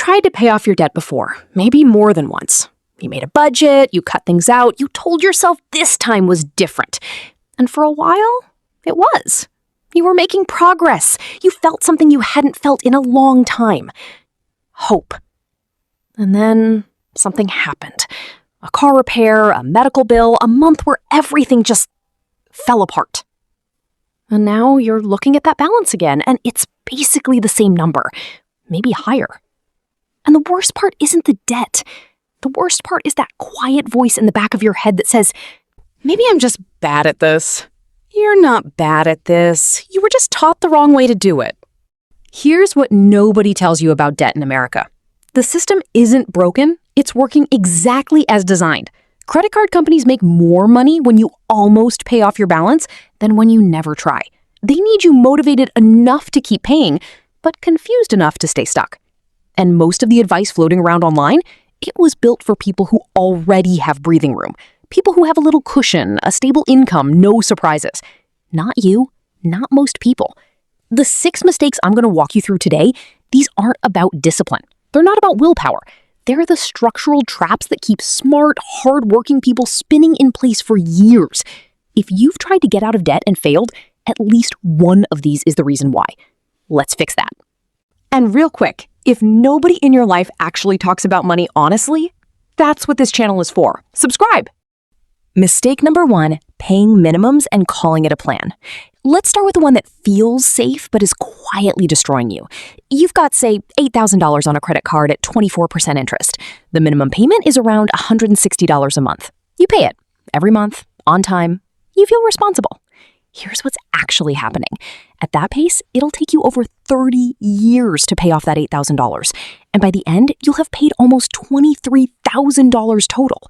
tried to pay off your debt before, maybe more than once. You made a budget, you cut things out, you told yourself this time was different. And for a while, it was. You were making progress. You felt something you hadn't felt in a long time. Hope. And then something happened. A car repair, a medical bill, a month where everything just fell apart. And now you're looking at that balance again, and it's basically the same number, maybe higher. And the worst part isn't the debt. The worst part is that quiet voice in the back of your head that says, maybe I'm just bad at this. You're not bad at this. You were just taught the wrong way to do it. Here's what nobody tells you about debt in America. The system isn't broken. It's working exactly as designed. Credit card companies make more money when you almost pay off your balance than when you never try. They need you motivated enough to keep paying, but confused enough to stay stuck. And most of the advice floating around online, it was built for people who already have breathing room. People who have a little cushion, a stable income, no surprises. Not you, not most people. The 6 mistakes I'm going to walk you through today, these aren't about discipline. They're not about willpower. They're the structural traps that keep smart, hard-working people spinning in place for years. If you've tried to get out of debt and failed, at least one of these is the reason why. Let's fix that. And real quick, if nobody in your life actually talks about money honestly, that's what this channel is for. Subscribe! Mistake number 1, paying minimums and calling it a plan. Let's start with the one that feels safe but is quietly destroying you. You've got, say, $8,000 on a credit card at 24% interest. The minimum payment is around $160 a month. You pay it every month, on time. You feel responsible. Here's what's actually happening. At that pace, it'll take you over 30 years to pay off that $8,000. And by the end, you'll have paid almost $23,000 total.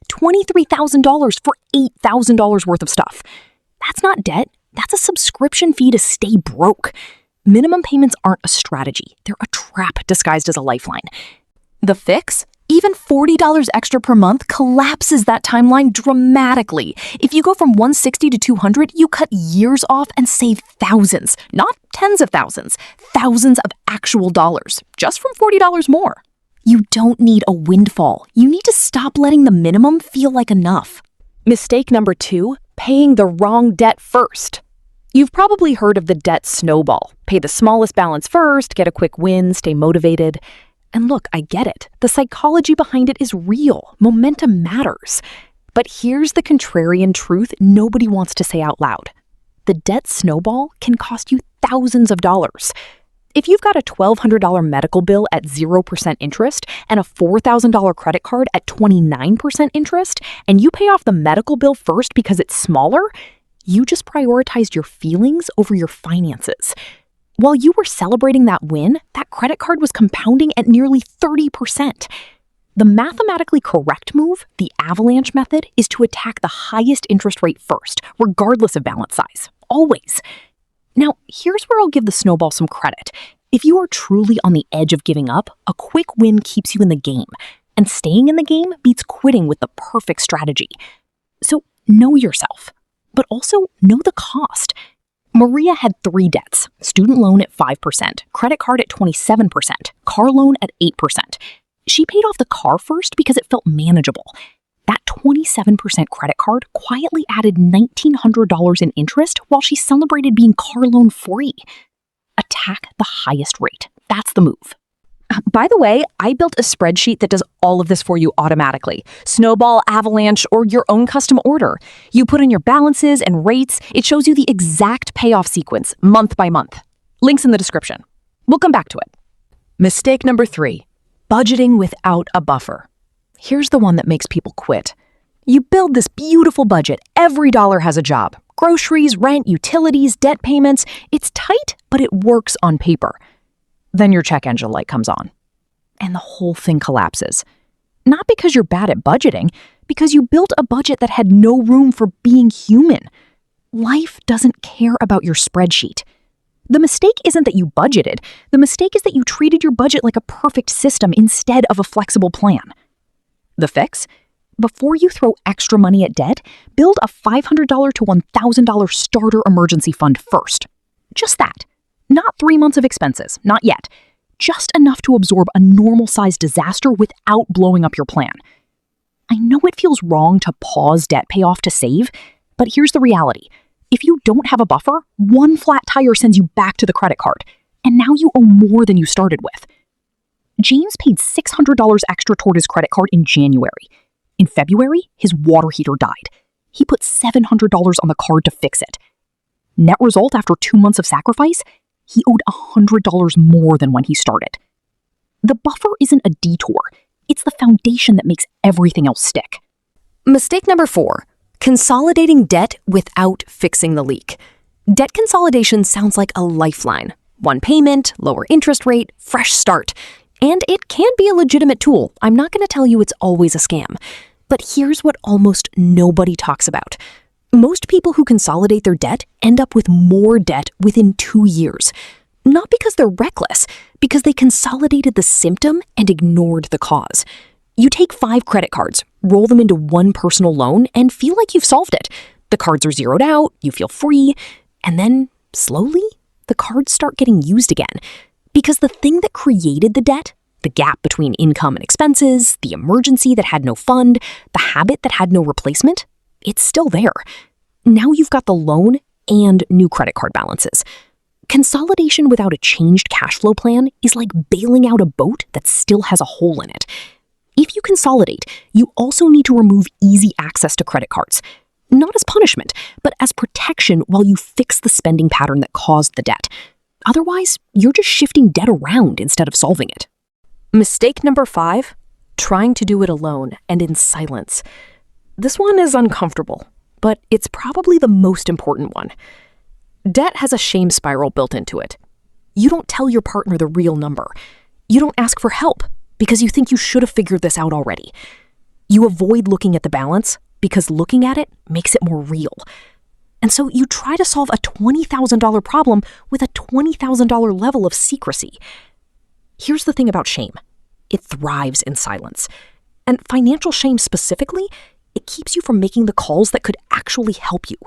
$23,000 for $8,000 worth of stuff. That's not debt. That's a subscription fee to stay broke. Minimum payments aren't a strategy. They're a trap disguised as a lifeline. The fix? Even $40 extra per month collapses that timeline dramatically. If you go from $160 to $200, you cut years off and save thousands, not tens of thousands, thousands of actual dollars, just from $40 more. You don't need a windfall. You need to stop letting the minimum feel like enough. Mistake number 2, paying the wrong debt first. You've probably heard of the debt snowball. Pay the smallest balance first, get a quick win, stay motivated. And look, I get it. The psychology behind it is real. Momentum matters. But here's the contrarian truth nobody wants to say out loud. The debt snowball can cost you thousands of dollars. If you've got a $1,200 medical bill at 0% interest and a $4,000 credit card at 29% interest, and you pay off the medical bill first because it's smaller, you just prioritized your feelings over your finances. While you were celebrating that win, that credit card was compounding at nearly 30%. The mathematically correct move, the Avalanche method, is to attack the highest interest rate first, regardless of balance size. Always. Now, here's where I'll give the snowball some credit. If you are truly on the edge of giving up, a quick win keeps you in the game. And staying in the game beats quitting with the perfect strategy. So know yourself, but also know the cost. Maria had 3 debts: student loan at 5%, credit card at 27%, car loan at 8%. She paid off the car first because it felt manageable. That 27% credit card quietly added $1,900 in interest while she celebrated being car loan free. Attack the highest rate. That's the move. By the way, I built a spreadsheet that does all of this for you automatically. Snowball, Avalanche, or your own custom order. You put in your balances and rates. It shows you the exact payoff sequence, month by month. Links in the description. We'll come back to it. Mistake number 3, budgeting without a buffer. Here's the one that makes people quit. You build this beautiful budget. Every dollar has a job. Groceries, rent, utilities, debt payments. It's tight, but it works on paper. Then your check engine light comes on, and the whole thing collapses. Not because you're bad at budgeting, because you built a budget that had no room for being human. Life doesn't care about your spreadsheet. The mistake isn't that you budgeted. The mistake is that you treated your budget like a perfect system instead of a flexible plan. The fix? Before you throw extra money at debt, build a $500 to $1,000 starter emergency fund first. Just that. Not 3 months of expenses, not yet. just enough to absorb a normal-sized disaster without blowing up your plan. I know it feels wrong to pause debt payoff to save, but here's the reality. If you don't have a buffer, one flat tire sends you back to the credit card, and now you owe more than you started with. James paid $600 extra toward his credit card in January. In February, his water heater died. He put $700 on the card to fix it. Net result, after 2 months of sacrifice, he owed $100 more than when he started. The buffer isn't a detour. It's the foundation that makes everything else stick. Mistake number 4, consolidating debt without fixing the leak. Debt consolidation sounds like a lifeline. One payment, lower interest rate, fresh start. And it can be a legitimate tool. I'm not going to tell you it's always a scam. But here's what almost nobody talks about. Most people who consolidate their debt end up with more debt within 2 years. Not because they're reckless, because they consolidated the symptom and ignored the cause. You take 5 credit cards, roll them into one personal loan, and feel like you've solved it. The cards are zeroed out, you feel free, and then, slowly, the cards start getting used again. Because the thing that created the debt, the gap between income and expenses, the emergency that had no fund, the habit that had no replacement, it's still there. Now you've got the loan and new credit card balances. Consolidation without a changed cash flow plan is like bailing out a boat that still has a hole in it. If you consolidate, you also need to remove easy access to credit cards. Not as punishment, but as protection while you fix the spending pattern that caused the debt. Otherwise, you're just shifting debt around instead of solving it. Mistake number 5, trying to do it alone and in silence. This one is uncomfortable, but it's probably the most important one. Debt has a shame spiral built into it. You don't tell your partner the real number. You don't ask for help because you think you should have figured this out already. You avoid looking at the balance because looking at it makes it more real. And so you try to solve a $20,000 problem with a $20,000 level of secrecy. Here's the thing about shame. It thrives in silence. And financial shame specifically, it keeps you from making the calls that could actually help you.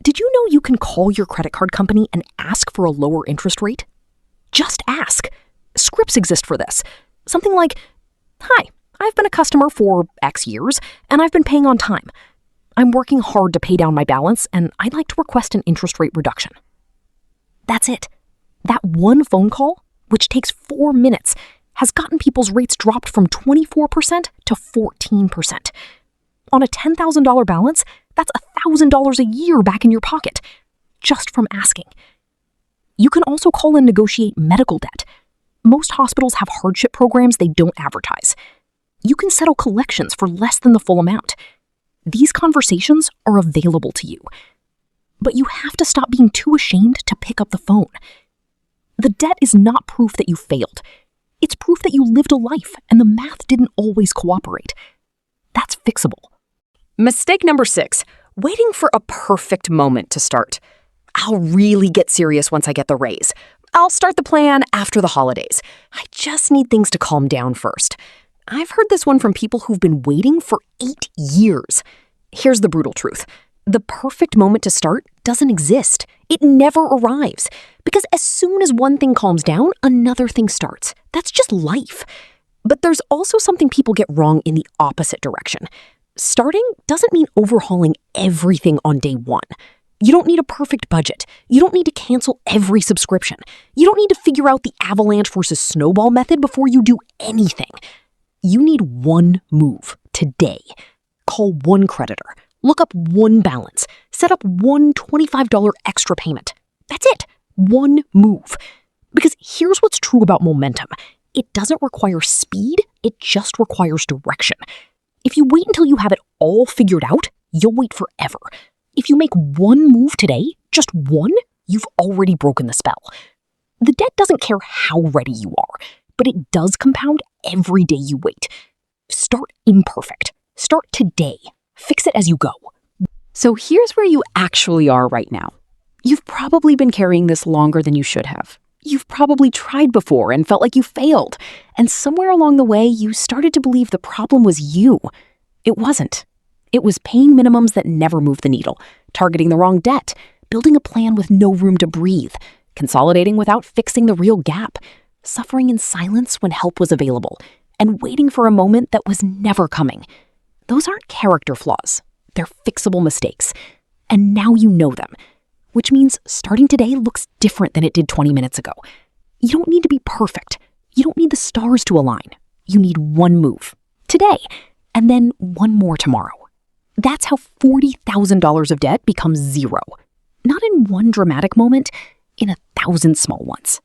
Did you know you can call your credit card company and ask for a lower interest rate? Just ask. Scripts exist for this. Something like, "Hi, I've been a customer for X years, and I've been paying on time. I'm working hard to pay down my balance, and I'd like to request an interest rate reduction." That's it. That one phone call, which takes 4 minutes, has gotten people's rates dropped from 24% to 14%. On a $10,000 balance, that's $1,000 a year back in your pocket, just from asking. You can also call and negotiate medical debt. Most hospitals have hardship programs they don't advertise. You can settle collections for less than the full amount. These conversations are available to you. But you have to stop being too ashamed to pick up the phone. The debt is not proof that you failed. It's proof that you lived a life and the math didn't always cooperate. That's fixable. Mistake number 6, waiting for a perfect moment to start. I'll really get serious once I get the raise. I'll start the plan after the holidays. I just need things to calm down first. I've heard this one from people who've been waiting for 8 years. Here's the brutal truth. The perfect moment to start doesn't exist. It never arrives. Because as soon as one thing calms down, another thing starts. That's just life. But there's also something people get wrong in the opposite direction. Starting doesn't mean overhauling everything on day 1. You don't need a perfect budget. You don't need to cancel every subscription. You don't need to figure out the Avalanche versus Snowball method before you do anything. You need one move today. Call one creditor. Look up one balance. Set up one $25 extra payment. That's it. One move. Because here's what's true about momentum. It doesn't require speed. It just requires direction. If you wait until you have it all figured out, you'll wait forever. If you make one move today, just one, you've already broken the spell. The debt doesn't care how ready you are, but it does compound every day you wait. Start imperfect. Start today. Fix it as you go. So here's where you actually are right now. You've probably been carrying this longer than you should have. You've probably tried before and felt like you failed. And somewhere along the way, you started to believe the problem was you. It wasn't. It was paying minimums that never moved the needle, targeting the wrong debt, building a plan with no room to breathe, consolidating without fixing the real gap. suffering in silence when help was available, and waiting for a moment that was never coming. Those aren't character flaws. They're fixable mistakes. And now you know them, which means starting today looks different than it did 20 minutes ago. You don't need to be perfect. You don't need the stars to align. You need one move today, and then one more tomorrow. That's how $40,000 of debt becomes zero. Not in one dramatic moment, in 1,000 small ones.